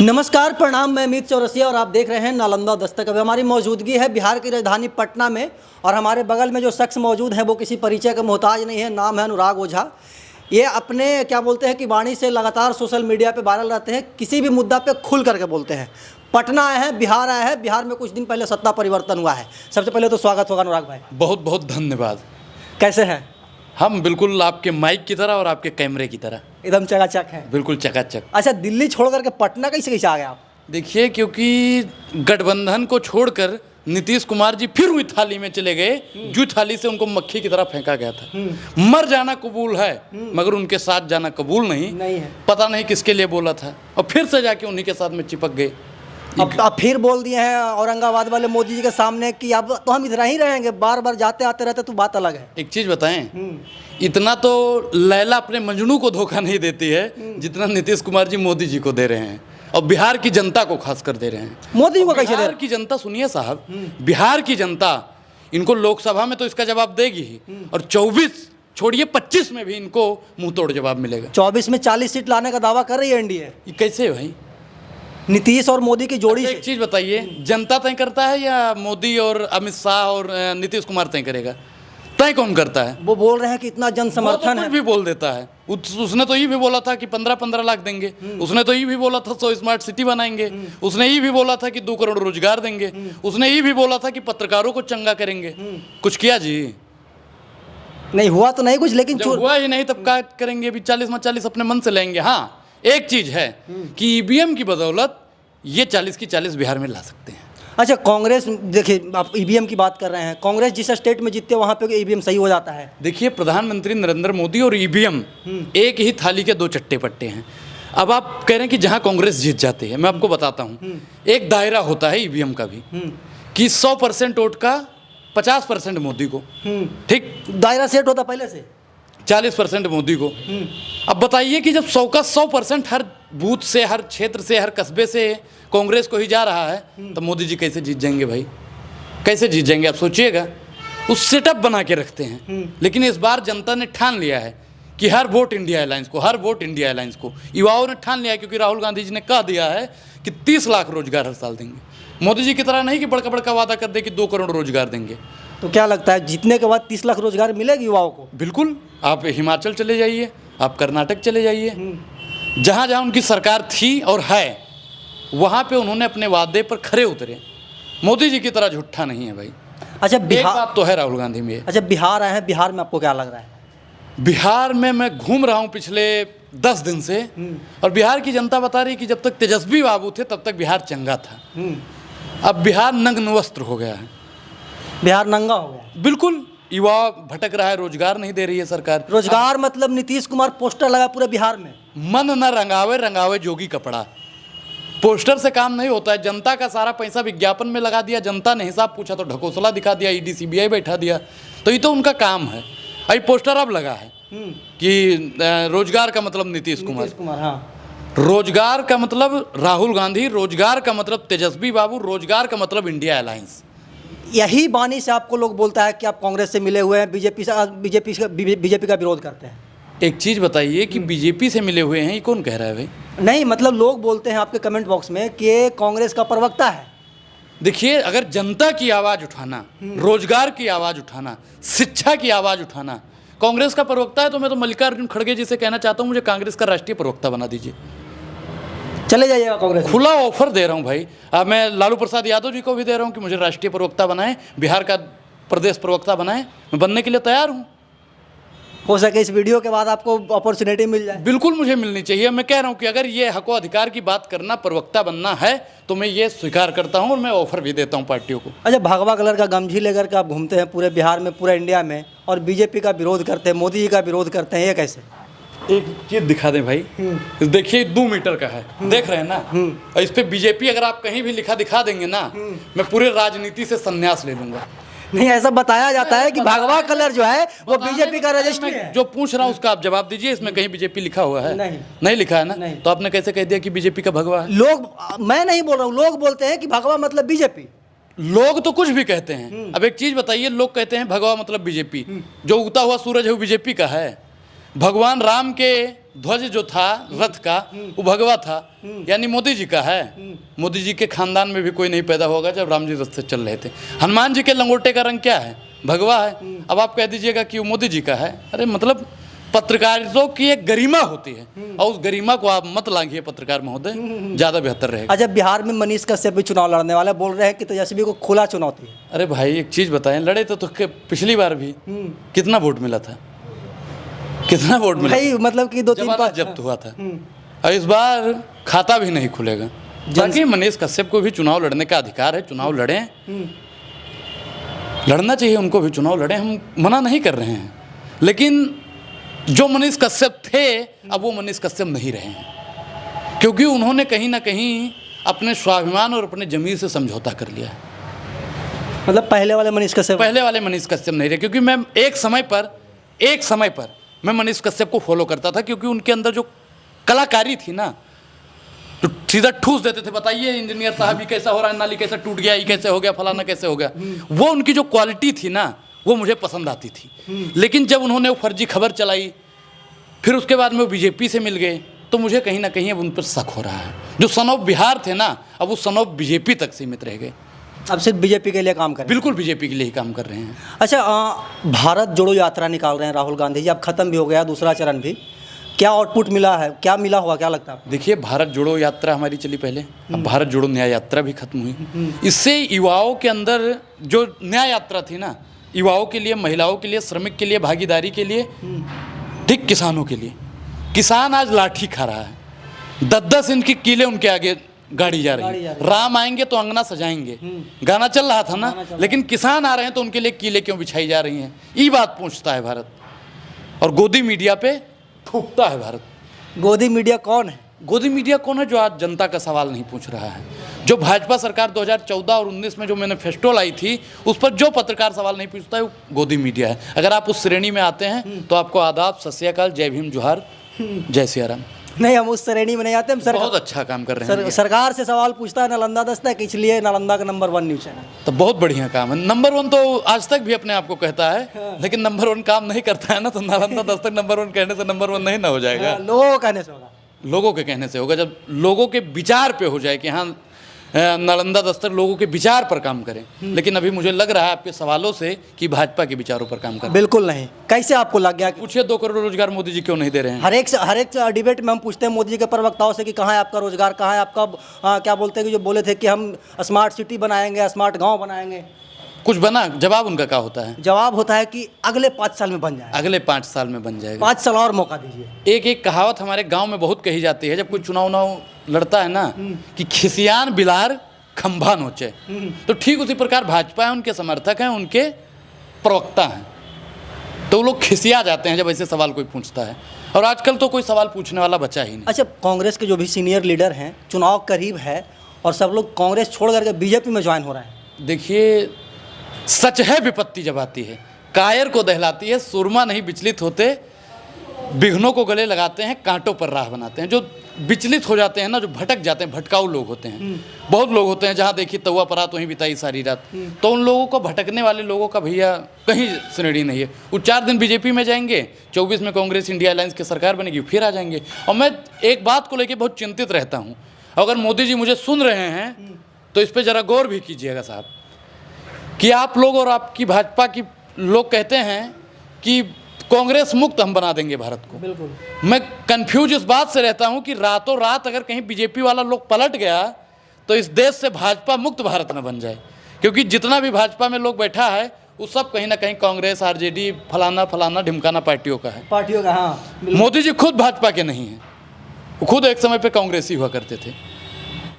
नमस्कार, प्रणाम। मैं अमित चौरसिया और आप देख रहे हैं नालंदा दस्तक। अभी हमारी मौजूदगी है बिहार की राजधानी पटना में और हमारे बगल में जो शख्स मौजूद है वो किसी परिचय का मोहताज नहीं है। नाम है अनुराग ओझा। ये अपने क्या बोलते हैं कि वाणी से लगातार सोशल मीडिया पे वायरल रहते हैं, किसी भी मुद्दा पे खुल करके बोलते हैं। पटना आए हैं, बिहार आए हैं। बिहार में कुछ दिन पहले सत्ता परिवर्तन हुआ है। सबसे पहले तो स्वागत होगा अनुराग भाई। बहुत बहुत धन्यवाद। कैसे हैं? हम बिल्कुल आपके माइक की तरह और आपके कैमरे की तरह एकदम चकाचक है। बिल्कुल चकाचक। अच्छा, दिल्ली छोड़ करके पटना कैसे कैसे आ गए आप? देखिए, क्योंकि गठबंधन को छोड़कर नीतीश कुमार जी फिर वही थाली में चले गए जो थाली से उनको मक्खी की तरह फेंका गया था। मर जाना कबूल है मगर उनके साथ जाना कबूल नहीं है। पता नहीं किसके लिए बोला था और फिर से जाके उन्हीं के साथ में चिपक गए। अब फिर बोल दिए हैं औरंगाबाद वाले मोदी जी के सामने कि अब तो हम इधर ही रहेंगे, बार बार जाते आते रहते। तो बात अलग है। एक चीज़ बताएं, इतना तो लैला अपने मजनू को धोखा नहीं देती है जितना नीतीश कुमार जी मोदी जी को दे रहे हैं और बिहार की जनता को खास कर दे रहे हैं। मोदी जी को कैसे दे रहे बिहार की जनता, सुनिए साहब, बिहार की जनता इनको लोकसभा में तो इसका जवाब देगी ही और 24 छोड़िए 25 में भी इनको मुंह तोड़ जवाब मिलेगा। 24 में 40 सीट लाने का दावा कर रही है एनडीए। ये कैसे है भाई? नीतीश और मोदी की जोड़ी से। एक चीज बताइए, जनता तय करता है या मोदी और अमित शाह और नीतीश कुमार तय करेगा? तय कौन करता है? वो बोल रहे हैं कि इतना जन समर्थन है। भी बोल देता है। उसने तो ये भी बोला था कि 15-15 लाख देंगे। उसने तो ये भी बोला था 100 स्मार्ट सिटी बनाएंगे। उसने ये भी बोला था कि 2 करोड़ रोजगार देंगे। उसने ये भी बोला था कि पत्रकारों को चंगा करेंगे। कुछ किया जी? नहीं हुआ तो नहीं कुछ, लेकिन हुआ ही नहीं तब क्या करेंगे? अभी 40 में 40 अपने मन से लेंगे। हाँ, एक चीज है कि ईवीएम की बदौलत ये 40 की 40 बिहार में ला सकते हैं। अच्छा, कांग्रेस, देखिए आप ईवीएम की बात कर रहे हैं। कांग्रेस जिस स्टेट में जीतते वहाँ पे ईवीएम सही हो जाता है। देखिए, प्रधानमंत्री नरेंद्र मोदी और ईवीएम एक ही थाली के 2 चट्टे पट्टे हैं। अब आप कह रहे हैं कि जहाँ कांग्रेस जीत जाती है, मैं आपको बताता हूँ, एक दायरा होता है ईवीएम का भी कि 100% वोट का 50% मोदी को। ठीक, दायरा सेट होता पहले से। 40% मोदी को। अब बताइए कि जब 100 का 100% हर बूथ से, हर क्षेत्र से, हर कस्बे से कांग्रेस को ही जा रहा है तो मोदी जी कैसे जीत जाएंगे भाई? कैसे जीत जाएंगे आप सोचिएगा। उस सेटअप बना के रखते हैं। लेकिन इस बार जनता ने ठान लिया है कि हर वोट इंडिया अलायंस को, हर वोट इंडिया अलायंस को। युवाओं ने ठान लिया है क्योंकि राहुल गांधी जी ने कह दिया है कि 30 लाख रोजगार हर साल देंगे। मोदी जी की तरह नहीं कि बड़का बड़का वादा कर दे कि 2 करोड़ रोजगार देंगे। तो क्या लगता है जीतने के बाद 30 लाख रोजगार मिलेगी युवाओं को? बिल्कुल। आप हिमाचल चले जाइए, आप कर्नाटक चले जाइए, जहाँ जहाँ उनकी सरकार थी और है वहाँ पे उन्होंने अपने वादे पर खरे उतरे। मोदी जी की तरह झूठा नहीं है भाई। अच्छा, एक बात तो है राहुल गांधी में। अच्छा, बिहार आए हैं, बिहार में आपको क्या लग रहा है? बिहार में मैं घूम रहा हूँ पिछले 10 दिन से और बिहार की जनता बता रही कि जब तक तेजस्वी बाबू थे तब तक बिहार चंगा था। अब बिहार नग्न वस्त्र हो गया है। बिहार नंगा हो गया। बिल्कुल। युवा भटक रहा है, रोजगार नहीं दे रही है सरकार। रोजगार मतलब नीतीश कुमार पोस्टर लगा पूरे बिहार में। मन न रंगावे रंगावे जोगी कपड़ा। पोस्टर से काम नहीं होता है। जनता का सारा पैसा विज्ञापन में लगा दिया। जनता ने हिसाब पूछा तो ढकोसला दिखा दिया, ईडी सीबीआई बैठा दिया। तो ये तो उनका काम है। अभी पोस्टर अब लगा है कि रोजगार का मतलब नीतीश कुमार। हाँ। रोजगार का मतलब राहुल गांधी, रोजगार का मतलब तेजस्वी बाबू, रोजगार का मतलब इंडिया अलायंस। यही बानी से आपको लोग बोलता है कि आप कांग्रेस से मिले हुए हैं, बीजेपी का विरोध करते हैं। एक चीज बताइए कि बीजेपी से मिले हुए हैं, ये कौन कह रहा है भाई? नहीं, मतलब लोग बोलते हैं आपके कमेंट बॉक्स में कि ये कांग्रेस का प्रवक्ता है। देखिए, अगर जनता की आवाज उठाना, रोजगार की आवाज उठाना, शिक्षा की आवाज उठाना कांग्रेस का प्रवक्ता है तो मैं तो मल्लिकार्जुन खड़गे जी से कहना चाहता हूँ, मुझे कांग्रेस का राष्ट्रीय प्रवक्ता बना दीजिए। चले जाइएगा कांग्रेस। खुला ऑफर दे रहा हूँ भाई। अब मैं लालू प्रसाद यादव जी को भी दे रहा हूँ कि मुझे राष्ट्रीय प्रवक्ता बनाएं, बिहार का प्रदेश प्रवक्ता बनाएं। मैं बनने के लिए तैयार हूँ। हो सके इस वीडियो के बाद आपको अपॉर्चुनिटी मिल जाए। बिल्कुल मुझे मिलनी चाहिए। मैं कह रहा हूँ कि अगर ये हक अधिकार की बात करना, प्रवक्ता बनना है तो मैं ये स्वीकार करता हूँ और मैं ऑफर भी देता हूँ पार्टियों को। अच्छा, भगवा कलर का गमछी लेकर के आप घूमते हैं पूरे बिहार में, पूरे इंडिया में, और बीजेपी का विरोध करते हैं, मोदी जी का विरोध करते हैं, ये कैसे? एक चीज दिखा दें भाई। देखिए 2 मीटर का है, देख रहे हैं ना? और इस पे बीजेपी अगर आप कहीं भी लिखा दिखा देंगे ना, मैं पूरे राजनीति से संन्यास ले लूंगा। नहीं, ऐसा बताया जाता है कि भगवा कलर जो है वो बीजेपी का रजिस्ट्री है। जो पूछ रहा हूँ उसका आप जवाब दीजिए। इसमें कहीं बीजेपी लिखा हुआ है? नहीं लिखा है ना? नहीं। तो आपने कैसे कह दिया कि बीजेपी का भगवा है? लोग, मैं नहीं बोल रहा हूँ, लोग बोलते हैं कि भगवा मतलब बीजेपी। लोग तो कुछ भी कहते हैं। अब एक चीज बताइए, लोग कहते हैं भगवा मतलब बीजेपी। जो उगता हुआ सूरज है वो बीजेपी का है। भगवान राम के ध्वज जो था रथ का वो भगवा था, यानी मोदी जी का है। मोदी जी के खानदान में भी कोई नहीं पैदा होगा जब राम जी रथ से चल रहे थे। हनुमान जी के लंगोटे का रंग क्या है? भगवा है। अब आप कह दीजिएगा कि वो मोदी जी का है। अरे मतलब पत्रकारिता की एक गरिमा होती है और उस गरिमा को आप मत लांघिए पत्रकार महोदय, ज़्यादा बेहतर रहेगा। अच्छा, बिहार में मनीष कश्यप भी चुनाव लड़ने वाले, बोल रहे हैं कि तेजस्वी को खुला चुनौती है। अरे भाई एक चीज़ बताएं, लड़े तो पिछली बार भी कितना वोट मिला था? कितना वोट मिला भाई? मतलब कि 2-3 जमानत जब्त हुआ था और इस बार खाता भी नहीं खुलेगा। ताकि मनीष कश्यप को भी चुनाव लड़ने का अधिकार है, चुनाव लड़ें, लड़ना चाहिए उनको भी, चुनाव लड़ें, हम मना नहीं कर रहे हैं। लेकिन जो मनीष कश्यप थे अब वो मनीष कश्यप नहीं रहे हैं, क्योंकि उन्होंने कहीं ना कहीं अपने स्वाभिमान और अपने जमीर से समझौता कर लिया है। मतलब पहले वाले मनीष कश्यप नहीं रहे, क्योंकि मैं एक समय पर मैं मनीष कश्यप को फॉलो करता था, क्योंकि उनके अंदर जो कलाकारी थी ना, तो सीधा ठूस देते थे, बताइए इंजीनियर साहब ये कैसा हो रहा है, नाली कैसे टूट गया, ये कैसे हो गया, फलाना कैसे हो गया। वो उनकी जो क्वालिटी थी ना वो मुझे पसंद आती थी। लेकिन जब उन्होंने वो फर्जी खबर चलाई, फिर उसके बाद में वो बीजेपी से मिल गए, तो मुझे कहीं ना कहीं अब उन पर शक हो रहा है। जो सन ऑफ बिहार थे ना, अब वो सन ऑफ बीजेपी तक सीमित रह गए। अब सिर्फ बीजेपी के लिए काम कर रहे हैं। बिल्कुल बीजेपी के लिए ही काम कर रहे हैं। अच्छा, भारत जोड़ो यात्रा निकाल रहे हैं राहुल गांधी जी, अब खत्म भी हो गया दूसरा चरण भी, क्या आउटपुट मिला है, क्या मिला होगा, क्या लगता है आपको? देखिए, भारत जोड़ो यात्रा हमारी चली पहले, अब भारत जोड़ो न्याय यात्रा भी खत्म हुई। इससे युवाओं के अंदर जो न्याय यात्रा थी ना, युवाओं के लिए, महिलाओं के लिए, श्रमिक के लिए, भागीदारी के लिए, ठीक किसानों के लिए, किसान आज लाठी खा रहा है। 10-10 इंच की कीले उनके आगे गाड़ी जा रही है। राम आएंगे तो अंगना सजाएंगे, गाना चल रहा था ना, लेकिन किसान आ रहे हैं तो उनके लिए कीले क्यों बिछाई जा रही हैं, ये बात पूछता है भारत। और गोदी मीडिया पे थूकता है भारत। गोदी मीडिया कौन है? गोदी मीडिया कौन है? जो आज जनता का सवाल नहीं पूछ रहा है। जो भाजपा सरकार 2014 और 19 में जो मैनिफेस्टो लाई थी, उस पर जो पत्रकार सवाल नहीं पूछता है वो गोदी मीडिया है। अगर आप उस श्रेणी में आते हैं तो आपको आदाब, सत श्री अकाल, जय भीम, जोहार, जय सिया राम। नहीं, हम उस श्रेणी में नहीं आते। हम बहुत अच्छा काम कर रहे हैं। सरकार से सवाल पूछता है नालंदा दस्तक, इसलिए नालंदा का नंबर 1 न्यूज़ चैनल। तो बहुत बढ़िया काम है। नंबर 1 तो आज तक भी अपने आप को कहता है, लेकिन नंबर 1 काम नहीं करता है ना, तो नालंदा दस्तक नंबर 1 कहने से नंबर 1 नहीं ना हो जाएगा। लोगों के कहने से होगा। लोगों के कहने से होगा, जब लोगों के विचार पे हो जाए कि हाँ नालंदा दस्तक लोगों के विचार पर काम करें। लेकिन अभी मुझे लग रहा है आपके सवालों से कि भाजपा के विचारों पर काम करें। बिल्कुल नहीं। कैसे आपको लग गया? पूछिए 2 करोड़ रोजगार मोदी जी क्यों नहीं दे रहे हैं? हर एक डिबेट में हम पूछते हैं मोदी जी के प्रवक्ताओं से कि कहाँ है आपका रोजगार, कहाँ है आपका क्या बोलते हैं कि जो बोले थे कि हम स्मार्ट सिटी बनाएंगे, स्मार्ट गाँव बनाएंगे, कुछ बना? जवाब उनका क्या होता है? जवाब होता है कि अगले 5 साल में बन जाएगा। अगले 5 साल में बन जाएगा। 5 साल और मौका दीजिए। एक कहावत हमारे गांव में बहुत कही जाती है, जब कोई चुनाव लड़ता है ना, कि खिसियान बिलार खंभा नोचे। तो ठीक उसी प्रकार भाजपा है, उनके समर्थक हैं, उनके प्रवक्ता हैं, तो वो लोग खिसिया जाते हैं जब ऐसे सवाल कोई पूछता है। और आजकल तो कोई सवाल पूछने वाला बचा ही नहीं। अच्छा, कांग्रेस के जो भी सीनियर लीडर हैं, चुनाव करीब है और सब लोग कांग्रेस छोड़ करके बीजेपी में ज्वाइन हो रहे हैं। देखिए, सच है विपत्ति जब आती है, कायर को दहलाती है, सुरमा नहीं विचलित होते, विघ्नों को गले लगाते हैं, कांटों पर राह बनाते हैं। जो विचलित हो जाते हैं ना, जो भटक जाते हैं, भटकाऊ लोग होते हैं। बहुत लोग होते हैं, जहाँ देखिए तवा परात वहीं बिताई सारी रात। तो उन लोगों को, भटकने वाले लोगों का भैया कहीं श्रेणी नहीं है। वो 4 दिन बीजेपी में जाएंगे, 24 में कांग्रेस इंडिया अलायंस की सरकार बनेगी, फिर आ जाएंगे। और मैं एक बात को लेकर बहुत चिंतित रहता हूँ, अगर मोदी जी मुझे सुन रहे हैं तो इस पर ज़रा गौर भी कीजिएगा साहब, कि आप लोग और आपकी भाजपा की लोग कहते हैं कि कांग्रेस मुक्त हम बना देंगे भारत को। बिल्कुल। मैं कंफ्यूज इस बात से रहता हूं कि रातों रात अगर कहीं बीजेपी वाला लोग पलट गया तो इस देश से भाजपा मुक्त भारत न बन जाए, क्योंकि जितना भी भाजपा में लोग बैठा है वो सब कहीं ना कहीं कांग्रेस, आरजेडी, फलाना फलाना ढिमकाना पार्टियों का है। हाँ। मोदी जी खुद भाजपा के नहीं हैं, वो खुद एक समय पे कांग्रेसी हुआ करते थे।